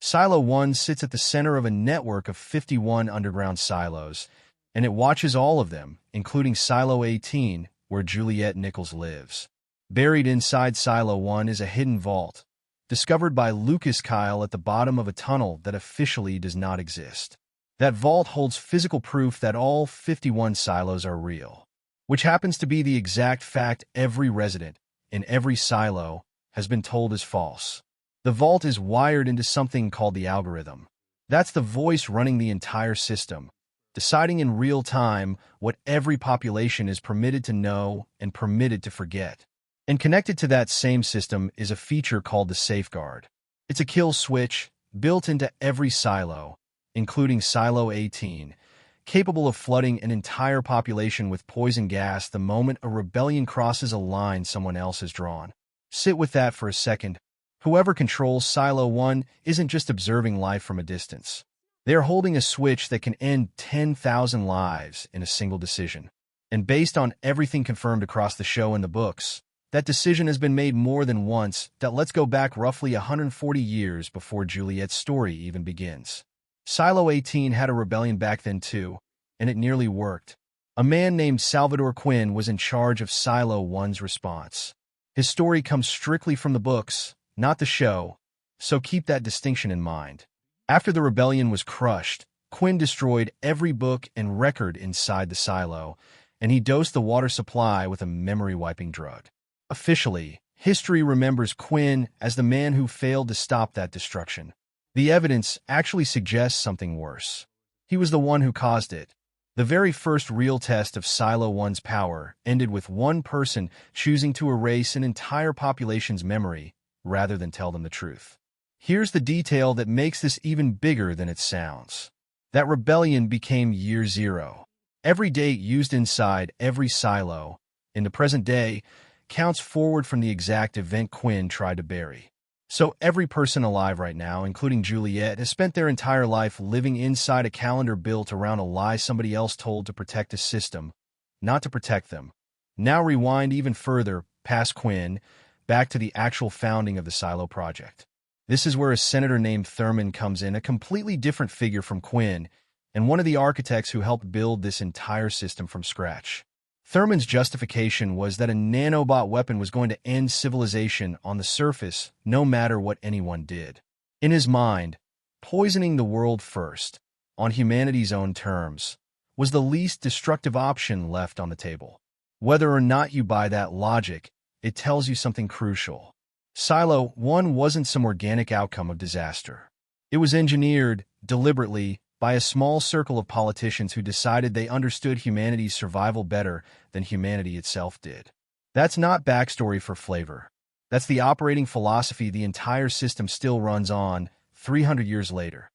Silo 1 sits at the center of a network of 51 underground silos, and it watches all of them, including Silo 18, where Juliet Nichols lives. Buried inside Silo 1 is a hidden vault, discovered by Lucas Kyle at the bottom of a tunnel that officially does not exist. That vault holds physical proof that all 51 silos are real, which happens to be the exact fact every resident in every silo has been told is false. The vault is wired into something called the algorithm. That's the voice running the entire system, deciding in real time what every population is permitted to know and permitted to forget. And connected to that same system is a feature called the safeguard. It's a kill switch built into every silo, including Silo 18, capable of flooding an entire population with poison gas the moment a rebellion crosses a line someone else has drawn. Sit with that for a second. Whoever controls Silo 1 isn't just observing life from a distance. They are holding a switch that can end 10,000 lives in a single decision. And based on everything confirmed across the show and the books, that decision has been made more than once. That let's go back roughly 140 years before Juliet's story even begins. Silo 18 had a rebellion back then too, and it nearly worked. A man named Salvador Quinn was in charge of Silo 1's response. His story comes strictly from the books, not the show, so keep that distinction in mind. After the rebellion was crushed, Quinn destroyed every book and record inside the silo, and he dosed the water supply with a memory-wiping drug. Officially, history remembers Quinn as the man who failed to stop that destruction. The evidence actually suggests something worse. He was the one who caused it. The very first real test of Silo 1's power ended with one person choosing to erase an entire population's memory rather than tell them the truth. Here's the detail that makes this even bigger than it sounds. That rebellion became Year Zero. Every date used inside every silo, in the present day, counts forward from the exact event Quinn tried to bury. So every person alive right now, including Juliet, has spent their entire life living inside a calendar built around a lie somebody else told to protect a system, not to protect them. Now rewind even further, past Quinn, back to the actual founding of the Silo Project. This is where a senator named Thurman comes in, a completely different figure from Quinn, and one of the architects who helped build this entire system from scratch. Thurman's justification was that a nanobot weapon was going to end civilization on the surface, no matter what anyone did. In his mind, poisoning the world first, on humanity's own terms, was the least destructive option left on the table. Whether or not you buy that logic, it tells you something crucial. Silo 1 wasn't some organic outcome of disaster. It was engineered, deliberately, by a small circle of politicians who decided they understood humanity's survival better than humanity itself did. That's not backstory for flavor. That's the operating philosophy the entire system still runs on 300 years later.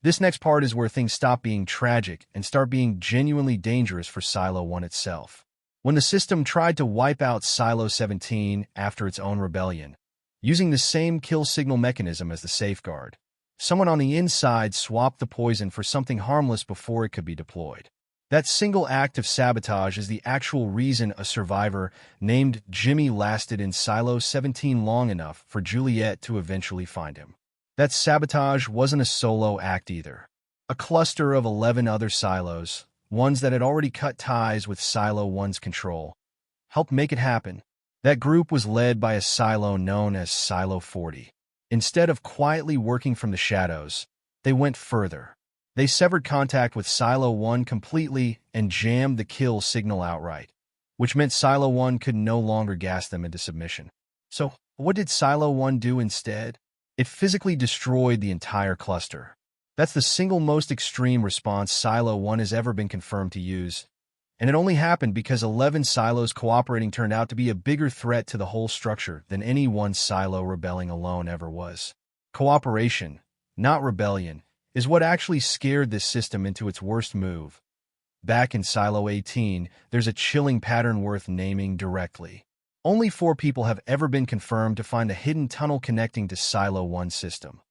This next part is where things stop being tragic and start being genuinely dangerous for Silo 1 itself. When the system tried to wipe out Silo 17 after its own rebellion, using the same kill signal mechanism as the safeguard, someone on the inside swapped the poison for something harmless before it could be deployed. That single act of sabotage is the actual reason a survivor named Jimmy lasted in Silo 17 long enough for Juliet to eventually find him. That sabotage wasn't a solo act either. A cluster of 11 other silos, ones that had already cut ties with Silo 1's control, helped make it happen. That group was led by a silo known as Silo 40. Instead of quietly working from the shadows, they went further. They severed contact with Silo 1 completely and jammed the kill signal outright, which meant Silo 1 could no longer gas them into submission. So, what did Silo 1 do instead? It physically destroyed the entire cluster. That's the single most extreme response Silo 1 has ever been confirmed to use, and it only happened because 11 silos cooperating turned out to be a bigger threat to the whole structure than any one silo rebelling alone ever was. Cooperation, not rebellion, is what actually scared this system into its worst move. Back in Silo 18, there's a chilling pattern worth naming directly. Only 4 people have ever been confirmed to find a hidden tunnel connecting to Silo 1's system: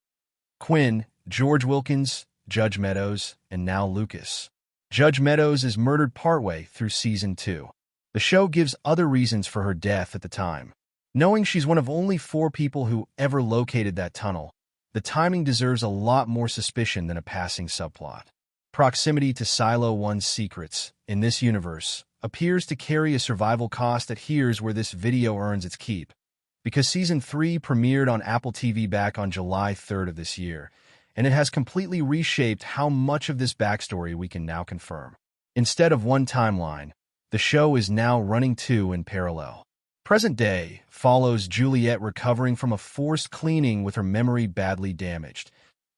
Quinn, George Wilkins, Judge Meadows, and now Lucas. Judge Meadows is murdered partway through Season 2. The show gives other reasons for her death at the time. Knowing she's one of only 4 people who ever located that tunnel, the timing deserves a lot more suspicion than a passing subplot. Proximity to Silo 1's secrets, in this universe, appears to carry a survival cost that here's where this video earns its keep. Because Season 3 premiered on Apple TV back on July 3rd of this year, and it has completely reshaped how much of this backstory we can now confirm. Instead of one timeline, the show is now running two in parallel. Present day follows Juliet recovering from a forced cleaning with her memory badly damaged,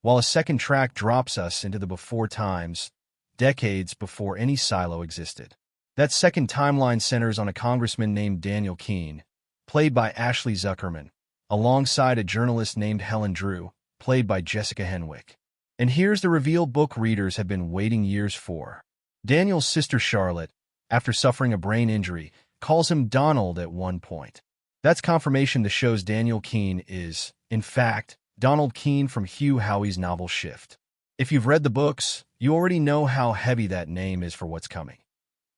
while a second track drops us into the before times, decades before any silo existed. That second timeline centers on a congressman named Daniel Keene, played by Ashley Zuckerman, alongside a journalist named Helen Drew, played by Jessica Henwick. And here's the reveal book readers have been waiting years for. Daniel's sister Charlotte, after suffering a brain injury, calls him Donald at one point. That's confirmation the show's Daniel Keene is, in fact, Donald Keene from Hugh Howey's novel Shift. If you've read the books, you already know how heavy that name is for what's coming.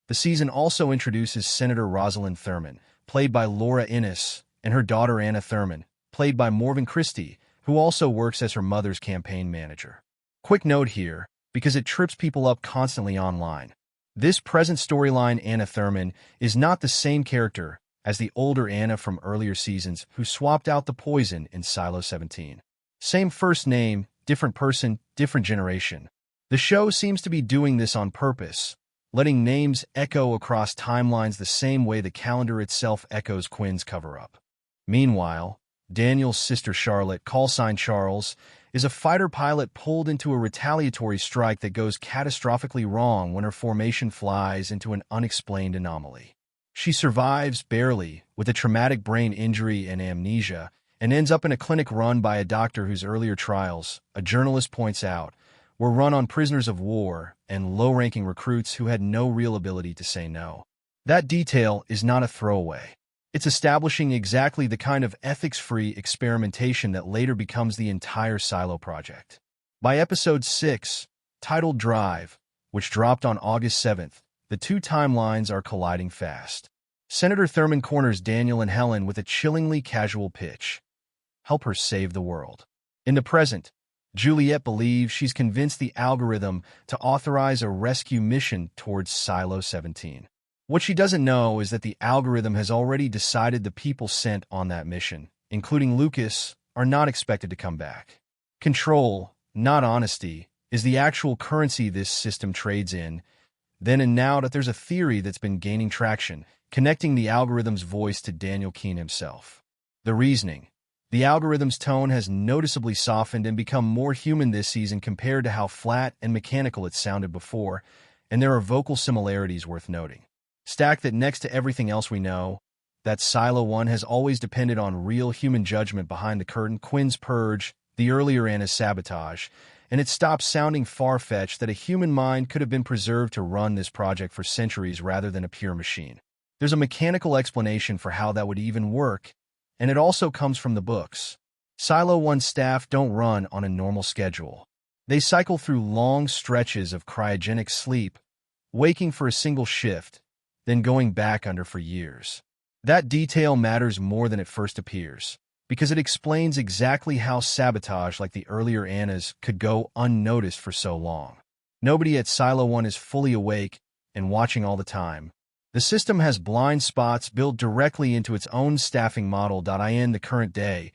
The season also introduces Senator Rosalind Thurman, played by Laura Innes, and her daughter Anna Thurman, played by Morgan Christie, who also works as her mother's campaign manager. Quick note here, because it trips people up constantly online. This present storyline Anna Thurman is not the same character as the older Anna from earlier seasons who swapped out the poison in Silo 17. Same first name, different person, different generation. The show seems to be doing this on purpose, letting names echo across timelines the same way the calendar itself echoes Quinn's cover-up. Meanwhile, Daniel's sister Charlotte, callsign Charles, is a fighter pilot pulled into a retaliatory strike that goes catastrophically wrong when her formation flies into an unexplained anomaly. She survives barely, with a traumatic brain injury and amnesia, and ends up in a clinic run by a doctor whose earlier trials, a journalist points out, were run on prisoners of war and low-ranking recruits who had no real ability to say no. That detail is not a throwaway. It's establishing exactly the kind of ethics-free experimentation that later becomes the entire Silo project. By episode 6, titled Drive, which dropped on August 7th, the two timelines are colliding fast. Senator Thurman corners Daniel and Helen with a chillingly casual pitch. Help her save the world. In the present, Juliet believes she's convinced the algorithm to authorize a rescue mission towards Silo 17. What she doesn't know is that the algorithm has already decided the people sent on that mission, including Lucas, are not expected to come back. Control, not honesty, is the actual currency this system trades in. Then and now that there's a theory that's been gaining traction, connecting the algorithm's voice to Daniel Keene himself. The reasoning. The algorithm's tone has noticeably softened and become more human this season compared to how flat and mechanical it sounded before, and there are vocal similarities worth noting. Stack that next to everything else we know, that Silo 1 has always depended on real human judgment behind the curtain, Quinn's purge, the earlier Anna's sabotage, and it stops sounding far-fetched that a human mind could have been preserved to run this project for centuries rather than a pure machine. There's a mechanical explanation for how that would even work, and it also comes from the books. Silo 1 staff don't run on a normal schedule. They cycle through long stretches of cryogenic sleep, waking for a single shift, then going back under for years. That detail matters more than it first appears, because it explains exactly how sabotage like the earlier Anna's could go unnoticed for so long. Nobody at Silo 1 is fully awake and watching all the time. The system has blind spots built directly into its own staffing model. In the current day,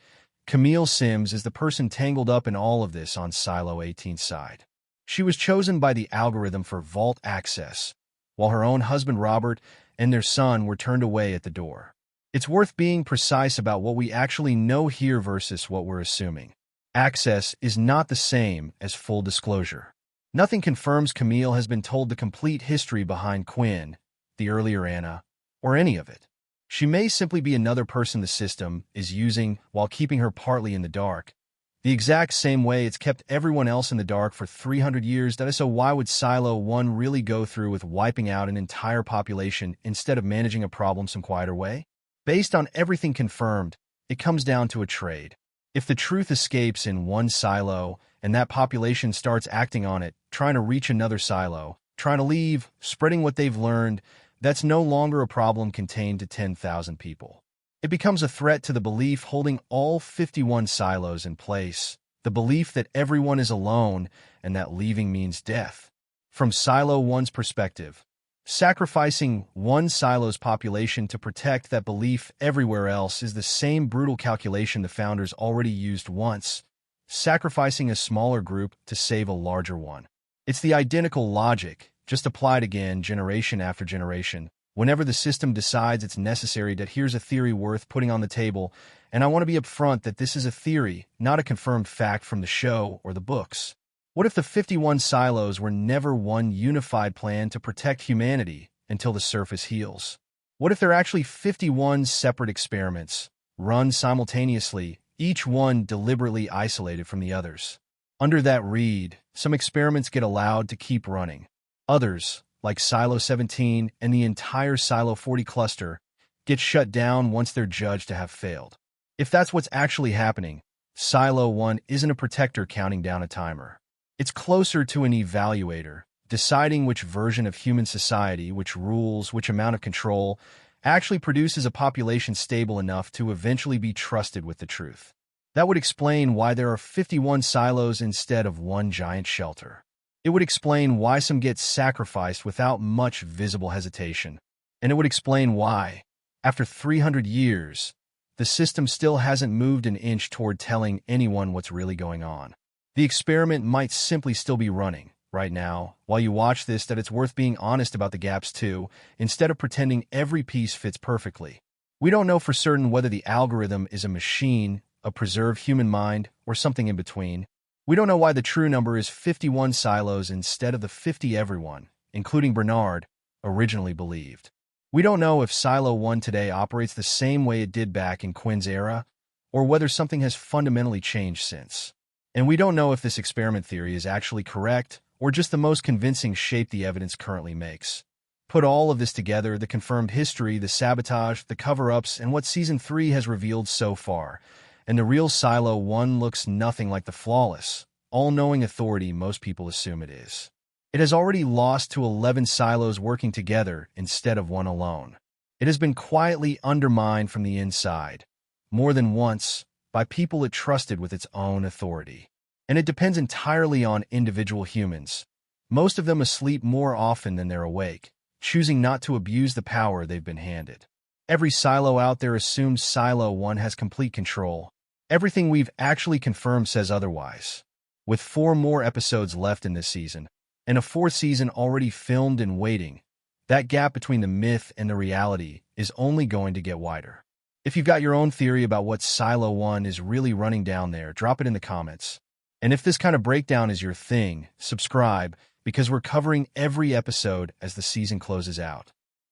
Camille Sims is the person tangled up in all of this on Silo 18's side. She was chosen by the algorithm for vault access, while her own husband Robert and their son were turned away at the door. It's worth being precise about what we actually know here versus what we're assuming. Access is not the same as full disclosure. Nothing confirms Camille has been told the complete history behind Quinn, the earlier Anna, or any of it. She may simply be another person the system is using while keeping her partly in the dark, the exact same way it's kept everyone else in the dark for 300 years. So why would Silo 1 really go through with wiping out an entire population instead of managing a problem some quieter way? Based on everything confirmed, it comes down to a trade. If the truth escapes in one silo and that population starts acting on it, trying to reach another silo, trying to leave, spreading what they've learned, that's no longer a problem contained to 10,000 people. It becomes a threat to the belief holding all 51 silos in place, the belief that everyone is alone and that leaving means death. From Silo 1's perspective, sacrificing one silo's population to protect that belief everywhere else is the same brutal calculation the founders already used once, sacrificing a smaller group to save a larger one. It's the identical logic, just applied again generation after generation. Whenever the system decides it's necessary that here's a theory worth putting on the table, and I want to be upfront that this is a theory, not a confirmed fact from the show or the books. What if the 51 silos were never one unified plan to protect humanity until the surface heals? What if they're actually 51 separate experiments, run simultaneously, each one deliberately isolated from the others? Under that read, some experiments get allowed to keep running. Others, like Silo 17 and the entire Silo 40 cluster, get shut down once they're judged to have failed. If that's what's actually happening, Silo 1 isn't a protector counting down a timer. It's closer to an evaluator, deciding which version of human society, which rules, which amount of control, actually produces a population stable enough to eventually be trusted with the truth. That would explain why there are 51 silos instead of one giant shelter. It would explain why some get sacrificed without much visible hesitation. And it would explain why, after 300 years, the system still hasn't moved an inch toward telling anyone what's really going on. The experiment might simply still be running, right now, while you watch this, that it's worth being honest about the gaps too, instead of pretending every piece fits perfectly. We don't know for certain whether the algorithm is a machine, a preserved human mind, or something in between. We don't know why the true number is 51 silos instead of the 50 everyone, including Bernard, originally believed. We don't know if Silo 1 today operates the same way it did back in Quinn's era, or whether something has fundamentally changed since. And we don't know if this experiment theory is actually correct, or just the most convincing shape the evidence currently makes. Put all of this together, the confirmed history, the sabotage, the cover-ups, and what Season 3 has revealed so far, and the real Silo 1 looks nothing like the flawless, all-knowing authority most people assume it is. It has already lost to 11 silos working together instead of one alone. It has been quietly undermined from the inside, more than once, by people it trusted with its own authority. And it depends entirely on individual humans, most of them asleep more often than they're awake, choosing not to abuse the power they've been handed. Every silo out there assumes Silo 1 has complete control. Everything we've actually confirmed says otherwise. With 4 more episodes left in this season, and a 4th season already filmed and waiting, that gap between the myth and the reality is only going to get wider. If you've got your own theory about what Silo 1 is really running down there, drop it in the comments. And if this kind of breakdown is your thing, subscribe, because we're covering every episode as the season closes out.